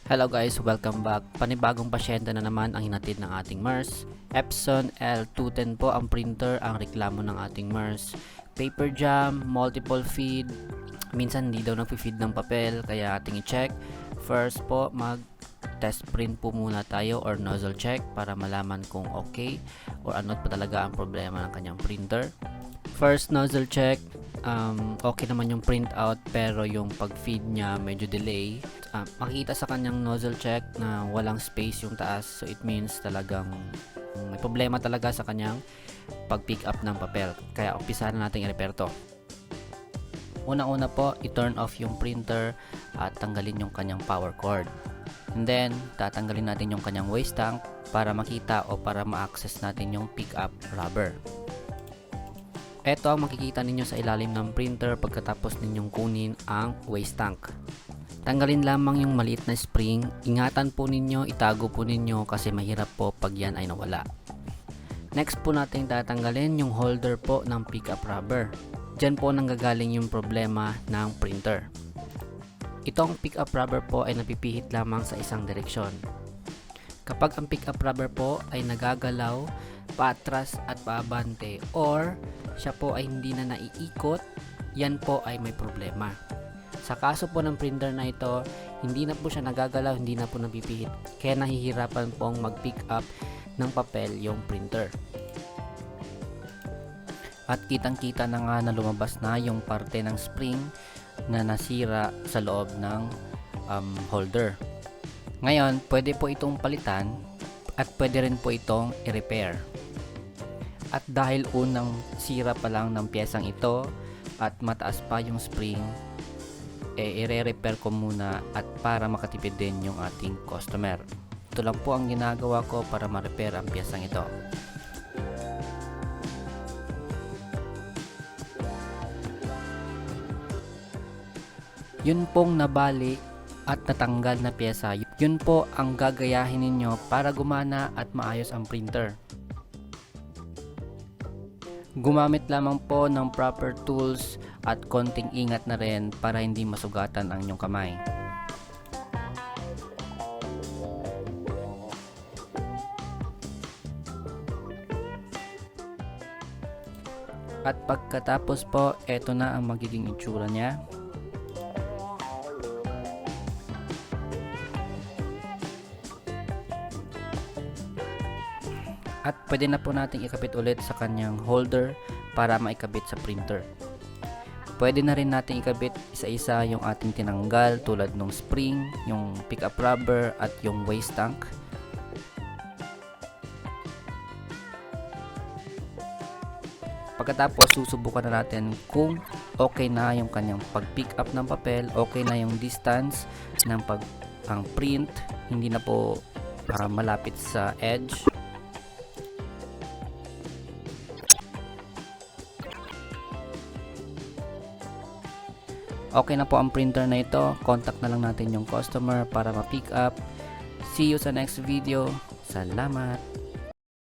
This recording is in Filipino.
Hello guys, welcome back. Panibagong pasyente na naman ang hinatid ng ating MERS. Epson L210 po ang printer, ang reklamo ng ating MERS. Paper jam, multiple feed, minsan hindi daw nagpi-feed ng papel, kaya ating i-check. First po, mag-test print po muna tayo or nozzle check para malaman kung okay or ano pa talaga ang problema ng kanyang printer. First nozzle check, okay naman yung printout pero yung pag-feed niya medyo delay. Makikita sa kanyang nozzle check na walang space yung taas, so it means talagang may problema talaga sa kanyang pag-pick up ng papel. Kaya umpisa na natin i-repair to. Una-una po, i-turn off yung printer at tanggalin yung kanyang power cord. And then, tatanggalin natin yung kanyang waste tank para makita o para ma-access natin yung pick up rubber. Ito ang makikita ninyo sa ilalim ng printer pagkatapos ninyong kunin ang waste tank. Tanggalin lamang yung maliit na spring. Ingatan po ninyo, itago po ninyo kasi mahirap po pag yan ay nawala. Next po natin tatanggalin yung holder po ng pickup rubber. Diyan po nanggagaling yung problema ng printer. Itong pickup rubber po ay napipihit lamang sa isang direksyon. Kapag ang pickup rubber po ay nagagalaw paatras at paabante or siya po ay hindi na naiikot, yan po ay may problema. Sa kaso po ng printer na ito, hindi na po siya nagagalaw, hindi na po napipihit. Kaya nahihirapan pong mag-pick up ng papel yung printer. At kitang-kita na nga na lumabas na yung parte ng spring na nasira sa loob ng holder. Ngayon, pwede po itong palitan at pwede rin po itong i-repair. At dahil unang sira pa lang ng piyesang ito at mataas pa yung spring, i-re-repair ko muna at para makatipid din yung ating customer. Ito lang po ang ginagawa ko para ma-repair ang piyesang ito. Yun pong nabali at natanggal na piyesa, yun po ang gagayahin ninyo para gumana at maayos ang printer. Gumamit lamang po ng proper tools at konting ingat na rin para hindi masugatan ang inyong kamay. At pagkatapos po, eto na ang magiging itsura niya. At pwede na po natin ikabit ulit sa kanyang holder para maikabit sa printer. Pwede na rin natin ikabit isa-isa yung ating tinanggal tulad ng spring, yung pickup rubber at yung waste tank. Pagkatapos susubukan na natin kung okay na yung kanyang pag-pick up ng papel, okay na yung distance ng pang-print, hindi na po malapit sa edge. Okay na po ang printer na ito. Contact na lang natin yung customer para ma-pick up. See you sa next video. Salamat!